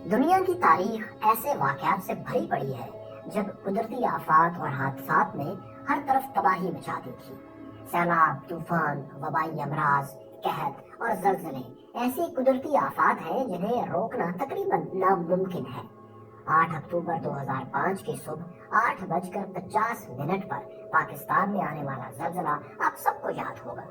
دنیا کی تاریخ ایسے واقعات سے بھری پڑی ہے جب قدرتی آفات اور حادثات نے ہر طرف تباہی مچا دی تھی۔ سیلاب، طوفان، وبائی امراض، قحط اور زلزلے ایسی قدرتی آفات ہیں جنہیں روکنا تقریباً ناممکن ہے۔ 8 اکتوبر 2005 کی صبح 8:50 پر پاکستان میں آنے والا زلزلہ آپ سب کو یاد ہوگا۔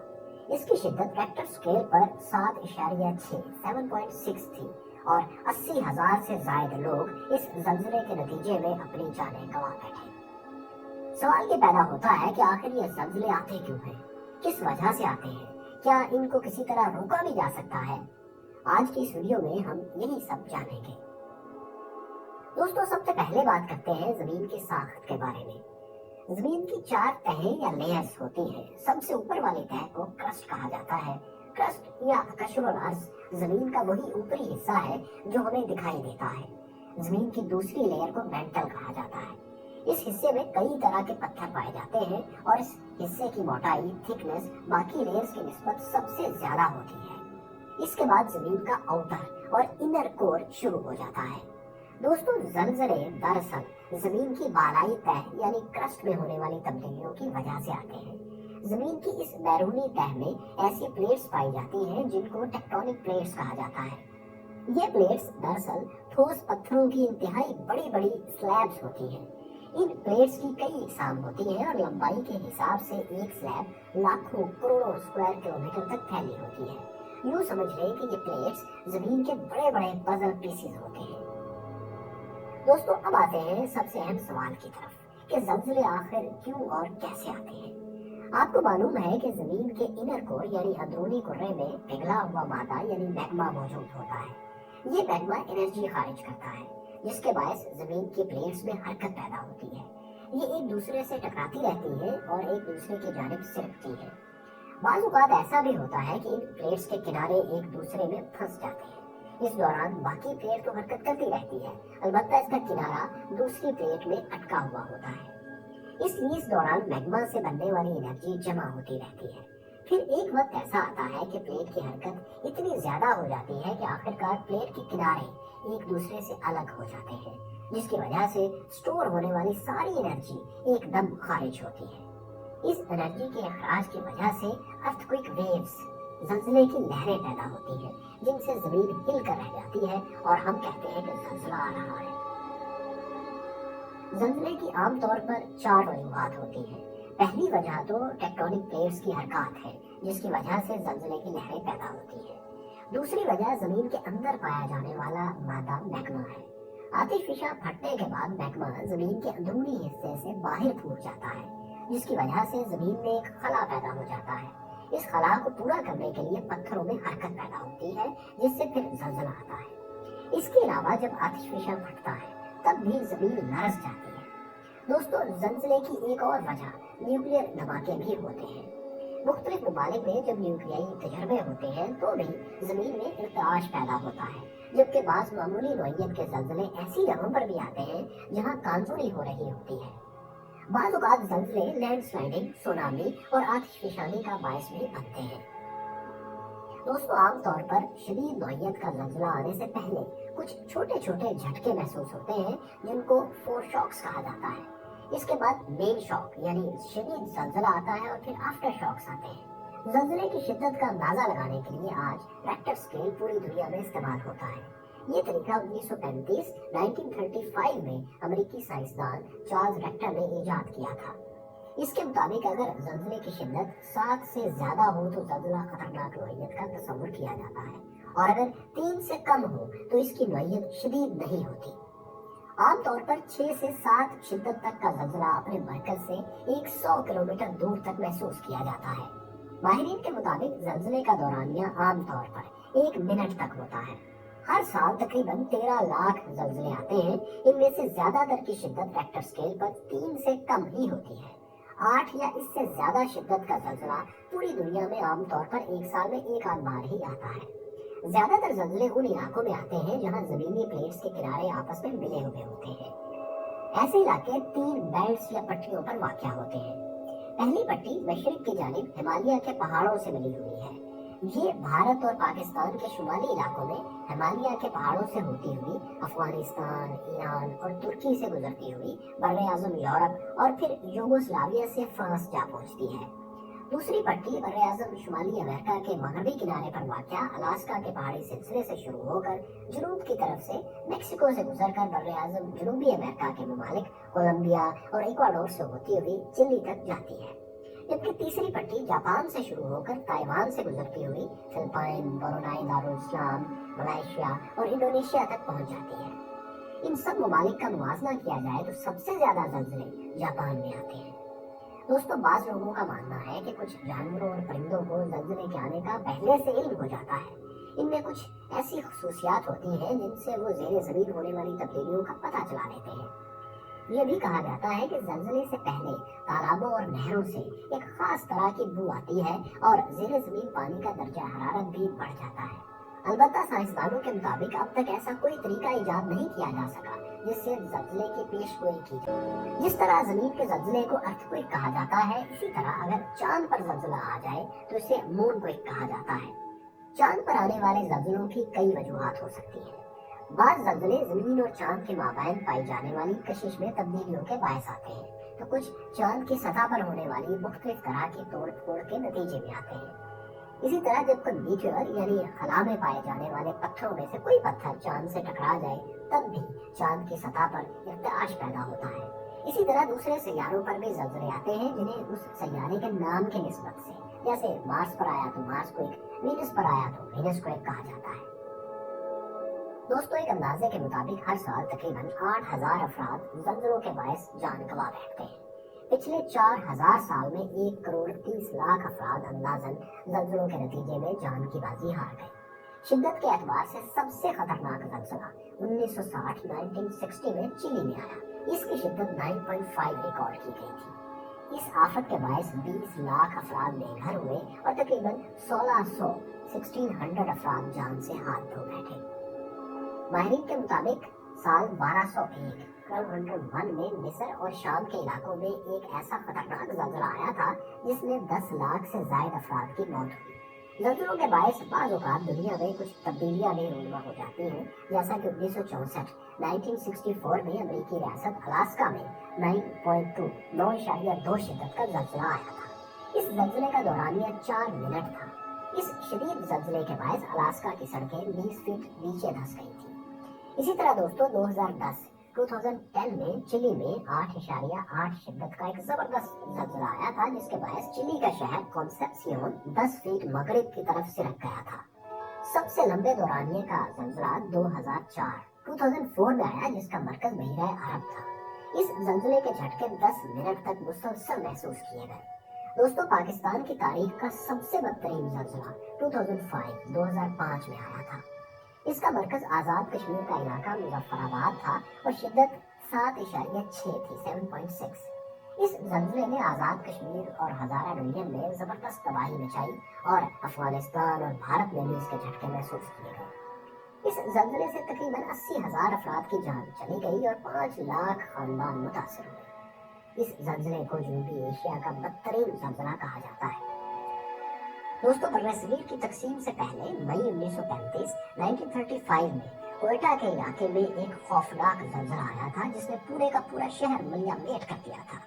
اس کی شدت ریکٹر سکیل پر 7.6 تھی اور 80,000 سے زائد لوگ اس زلزلے کے نتیجے میں اپنی جانیں گنوا بیٹھے۔ سوال یہ پیدا ہوتا ہے کہ آخر یہ زلزلے آتے کیوں ہیں؟ کس وجہ سے آتے ہیں؟ کیا ان کو کسی طرح روکا بھی جا سکتا ہے؟ آج کی اس ویڈیو میں ہم یہی سب جانیں گے۔ دوستو، سب سے پہلے بات کرتے ہیں زمین کی ساخت کے بارے میں۔ زمین کی 4 تہیں یا لیئرز ہوتی ہیں۔ سب سے اوپر والی تہہ کو کرسٹ کہا جاتا ہے۔ کرسٹ یا قشر الارض زمین کا وہی اوپری حصہ ہے جو ہمیں دکھائی دیتا ہے۔ زمین کی دوسری لیئر کو مینٹل کہا جاتا ہے۔ اس حصے میں کئی طرح کے پتھر پائے جاتے ہیں اور اس حصے کی موٹائی، تھکنس باقی لیئرز کی نسبت سب سے زیادہ ہوتی ہے۔ اس کے بعد زمین کا آؤٹر اور انر کور شروع ہو جاتا ہے۔ دوستو، زلزلے دراصل زمین کی بالائی تہہ یعنی کرسٹ میں ہونے والی تبدیلیوں کی وجہ سے آتے ہیں۔ زمین کی اس بیرونی تہہ میں ایسی پلیٹس پائی جاتی ہیں جن کو ٹیکٹونک پلیٹس کہا جاتا ہے۔ یہ پلیٹس دراصل ٹھوس پتھروں کی انتہائی بڑی بڑی سلیبز ہوتی ہیں۔ ان پلیٹس کی کئی اقسام ہوتی ہیں اور لمبائی کے حساب سے ایک سلیب لاکھوں کروڑوں اسکوائر کلومیٹر تک پھیلی ہوتی ہے۔ یوں سمجھ لیں کہ یہ پلیٹس زمین کے بڑے بڑے پزل پیسز ہوتے ہیں۔ دوستو، اب آتے ہیں سب سے اہم سوال کی طرف کہ زلزلے آخر کیوں اور کیسے آتے ہیں۔ آپ کو معلوم ہے کہ زمین کے انر کور یعنی اندرونی کرے میں پگھلا ہوا مادہ یعنی میگما موجود ہوتا ہے۔ یہ میگما انرجی خارج کرتا ہے جس کے باعث زمین کی پلیٹس میں حرکت پیدا ہوتی ہے۔ یہ ایک دوسرے سے ٹکراتی رہتی ہے اور ایک دوسرے کی جانب سرکتی ہے۔ بعض اوقات ایسا بھی ہوتا ہے کہ ان پلیٹس کے کنارے ایک دوسرے میں پھنس جاتے ہیں۔ اس دوران باقی پلیٹ تو حرکت کرتی رہتی ہے، البتہ اس کا کنارہ دوسری پلیٹ میں اٹکا ہوا ہوتا ہے۔ اس لیے اس دوران میگما سے بننے والی انرجی جمع ہوتی رہتی ہے۔ پھر ایک وقت ایسا آتا ہے کہ پلیٹ کی حرکت اتنی زیادہ ہو جاتی ہے کہ آخرکار پلیٹ کے کنارے ایک دوسرے سے الگ ہو جاتے ہیں، جس کی وجہ سے سٹور ہونے والی ساری انرجی ایک دم خارج ہوتی ہے۔ اس انرجی کے اخراج کی وجہ سے ارتھکوئک ویوز زلزلے کی لہریں پیدا ہوتی ہیں جن سے زمین ہل کر رہ جاتی ہے اور ہم کہتے ہیں کہ زلزلہ آ رہا ہے۔ زلزلے کی عام طور پر 4 وجوہات ہوتی ہیں۔ پہلی وجہ تو ٹیکٹونک پلیٹس کی حرکات ہے جس کی وجہ سے زلزلے کی لہریں پیدا ہوتی ہیں۔ دوسری وجہ زمین کے اندر پایا جانے والا مادہ میگما ہے۔ آتش فشاں پھٹنے کے بعد میگما زمین کے اندرونی حصے سے باہر پھوٹ جاتا ہے جس کی وجہ سے زمین میں ایک خلا پیدا ہو جاتا ہے۔ اس خلا کو پورا کرنے کے لیے پتھروں میں حرکت پیدا ہوتی ہے جس سے پھر زلزلہ آتا ہے۔ اس کے علاوہ جب آتش فشاں پھٹتا ہے تب بھی زمین لرز جاتی ہے۔ دوستو، زلزلے کی ایک اور وجہ نیوکلیئر دھماکے بھی ہوتے ہیں۔ مختلف ممالک میں جب نیوکلیائی تجربے ہوتے ہیں تو بھی زمین میں ارتعاش پیدا ہوتا ہے، جبکہ بعض معمولی نوعیت کے زلزلے ایسی جگہوں پر بھی آتے ہیں جہاں کانزوری ہو رہی ہوتی ہے۔ بعض اوقات زلزلے لینڈ سلائڈنگ، سونامی اور آتش فشانی کا باعث بھی بنتے ہیں۔ دوستو، عام طور پر شدید نوعیت کا زلزلہ آنے سے پہلے کچھ چھوٹے چھوٹے جھٹکے محسوس ہوتے ہیں جن کو فور شاکس کہا جاتا ہے۔ اس کے بعد مین شاک یعنی شدید زلزلہ آتا ہے اور پھر آفٹر شاکس آتے ہیں۔ زلزلے کی شدت کا اندازہ لگانے کے لیے آج ریکٹر سکیل پوری دنیا میں استعمال ہوتا ہے۔ یہ طریقہ 1935 میں امریکی سائنسدان چارلز ریکٹر نے ایجاد کیا تھا۔ اس کے مطابق اگر زلزلے کی شدت 7 سے زیادہ ہو تو زلزلہ خطرناک نوعیت کا تصور کیا جاتا ہے، اور اگر 3 سے کم ہو تو اس کی نوعیت شدید نہیں ہوتی۔ عام طور پر 6 سے 7 شدت تک کا زلزلہ اپنے مرکز سے 100 کلومیٹر دور تک محسوس کیا جاتا ہے۔ ماہرین کے مطابق زلزلے کا دورانیہ عام طور پر 1 منٹ تک ہوتا ہے۔ ہر سال تقریباً 13 لاکھ زلزلے آتے ہیں۔ ان میں سے زیادہ تر کی شدت ریکٹر سکیل پر 3 سے کم ہی ہوتی ہے۔ 8 یا اس سے زیادہ شدت کا زلزلہ پوری دنیا میں عام طور پر ایک سال میں 1 آدھ بار ہی آتا ہے۔ زیادہ تر زلزلے ان علاقوں میں آتے ہیں جہاں زمینی پلیٹس کے کنارے آپس میں ملے ہوئے ہوتے ہیں۔ ایسے علاقے 3 بیلٹس یا پٹیوں پر واقع ہوتے ہیں۔ پہلی پٹی مشرق کی جانب ہمالیہ کے پہاڑوں سے ملی ہوئی ہے۔ ये भारत और पाकिस्तान के शुमाली इलाकों में हिमालय के पहाड़ों से होती हुई अफगानिस्तान, ईरान और तुर्की से गुजरती हुई बर्रे आज़म यूरोप और फिर यूगोस्लाविया से फ्रांस जा पहुंचती है। दूसरी पट्टी बर्रे आज़म शुमाली अमेरिका के मगरबी किनारे पर वाक़या अलास्का के पहाड़ी सिलसिले से शुरू होकर जनूब की तरफ से मेक्सिको से गुजरकर बर्रे आज़म जनूबी अमेरिका के ममालिक कोलंबिया और इक्वाडोर से होती हुई चिली तक जाती है। जबकि तीसरी पट्टी जापान से शुरू होकर ताइवान से गुजरती हुई फिलिपाइन, ब्रुनेई दारुल-इस्लाम, मलेशिया और इंडोनेशिया तक पहुंच जाती है। इन सब ममालिक का मुवाजना किया जाए तो सबसे ज्यादा ज़लज़ले जापान में आते हैं। दोस्तों, बाज़ लोगों का मानना है कि कुछ जानवरों और परिंदों को ज़लज़ले के आने का पहले से इल्म हो जाता है। इनमें कुछ ऐसी खुसूसियात होती हैं जिनसे वो ज़ेरे ज़मीन होने वाली तब्दीलियों का पता चला लेते हैं। ये भी कहा जाता है कि ज़लज़ले से पहले तालाबों और नहरों से एक खास तरह की बू आती है और ज़ेरे ज़मीन पानी का दर्जा हरारत भी बढ़ जाता है। अलबत्ता साइंसदानों के मुताबिक अब तक ऐसा कोई तरीका ईजाद नहीं किया जा सका जिससे ज़लज़ले की पेशगोई की जाए। जिस तरह ज़मीन के ज़लज़ले को अर्थक्वेक कहा जाता है, इसी तरह अगर चांद पर ज़लज़ला आ जाए तो इसे मूनक्वेक कहा जाता है। चांद पर आने वाले ज़लज़लों की कई वजूहात हो सकती हैं। बाज़ ज़लज़ले ज़मीन और चांद के माबैन पाई जाने वाली कशिश में तब्दीलियों के बायस आते हैं, तो कुछ चांद की सतह पर होने वाली मुख्तलिफ तरह की तोड़ फोड़ के नतीजे में आते हैं। इसी तरह जब कोई मीटियोर यानी खला में पाए जाने वाले पत्थरों में से कोई पत्थर चांद से टकरा जाए, तब भी चांद की सतह पर इर्तिआश पैदा होता है। इसी तरह दूसरे सैयारों पर भी ज़लज़ले आते हैं जिन्हें उस सैयारे के नाम के निस्बत से, जैसे मार्स पर आया तो मार्स क्वेक, वीनस पर आया तो वीनस क्वेक कहा जाता है। दोस्तों, एक अंदाजे के मुताबिक हर साल तकरीबन 8,000 अफराद ज़लज़लों के बायस जान गंवा बैठते हैं। पिछले 4,000 साल में 1,30,00,000 अफराद अंदाजन ज़लज़लों के नतीजे में जान की बाजी हार गए। शिद्दत के एतबार से सबसे खतरनाक ज़लज़ला 1960 में चिली में आया। इसकी शिद्दत 9.5 रिकॉर्ड की गई थी। इस आफत के बायस 20 लाख अफराद बेघर हुए और तकरीबन 1600 अफराद जान से हाथ धो बैठे। माहिरीन के मुताबिक साल 1201 में मिस्र और शाम के इलाकों में एक ऐसा खतरनाक ज़लज़ला आया था जिसमें 10 लाख से ज़ायद अफराद की मौत हुई। ज़लज़लों के बायस बाज़ औक़ात दुनिया में कुछ तब्दीलियां भी रूनुमा हो जाती हैं, जैसा कि 1964 में अमेरिकी रियासत अलास्का में 9.2 शिद्दत का ज़लज़ला आया था। इस ज़लज़ले का दौरानिया 4 मिनट था। इस शदीद ज़लज़ले के बायस अलास्का की सड़कें 20 फीट नीचे धंस गई थी। इसी तरह दोस्तों 2010 में चिली में 8.8 शिद्दत का एक जबरदस्त ज़लज़ला आया था जिसके बायस चिली का शहर कॉन्सेप्सियोन 10 फीट मगरिब की तरफ सिरक गया था। सबसे लंबे दौरानिये का ज़लज़ला 2004 में आया जिसका मरकज बहीरा अरब था। इस ज़लज़ले के झटके 10 मिनट तक मुसलसल महसूस किए गए। दोस्तों, पाकिस्तान की तारीख का सबसे बदतरीन ज़लज़ला 2005 में आया था। इसका मरकज आज़ाद कश्मीर का इलाका मुजफ्फराबाद था और शिद्दत 7.6 थी, 7.6। इस ज़लज़ले ने आज़ाद कश्मीर और हज़ारा डिवीजन में ज़बरदस्त तबाही मचाई और अफगानिस्तान और भारत में भी इसके झटके महसूस किए गए। इस ज़लज़ले से तकरीबन 80,000 अफराद की जान चली गई और 5 लाख खानदान मुतासर हुए। इस ज़लज़ले को जनूबी एशिया का बदतरीन ज़लज़ला कहा जाता है। दोस्तों, बर्र-ए-सगीर की तकसीम से पहले मई 1935 में क्वेटा के इलाके में एक खौफनाक ज़लज़ला आया था जिसने पूरे का पूरा शहर मलिया-मेट कर दिया था।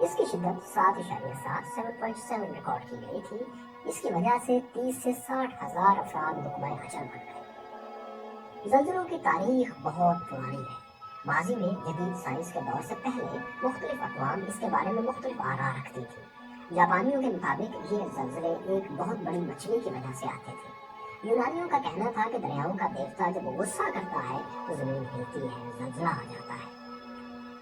इसकी शिद्दत 7.7 रिकॉर्ड की गई थी। इसकी वजह से 30 से 60,000 अफराद लुक़मा अजल बन गए। ज़लज़लों की तारीख बहुत पुरानी है। माजी में जदीद साइंस के दौर से पहले मुख्तलिफ अक़वाम इसके बारे में मुख्तलिफ आरा रखती थी। जापानियों के मुताबिक ये ज़लज़ले एक बहुत बड़ी मछली की वजह से आते थे। यूनानियों का कहना था कि दरियाओं का देवता जब गुस्सा करता है तो ज़मीन हिलती है, ज़लज़ला आ जाता है।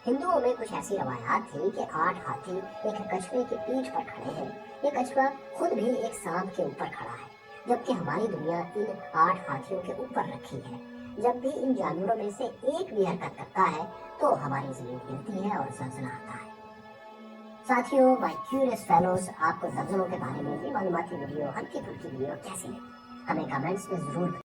हिंदुओं में कुछ ऐसी रवायात थी कि 8 हाथी एक कछुए की पीठ पर खड़े हैं। ये कछुआ खुद भी एक सांप के ऊपर खड़ा है, जबकि हमारी दुनिया इन 8 हाथियों के ऊपर रखी है। जब भी इन जानवरों में से एक भी हरकत करता है तो हमारी ज़मीन हिलती है और ज़लज़ला आता है। साथियों, माय क्यूरियस फेलोज, आपको ज़लज़लों के बारे में ये मालूमाती वीडियो, हल्की फुल्की वीडियो कैसी लगी? हमें कमेंट्स में ज़रूर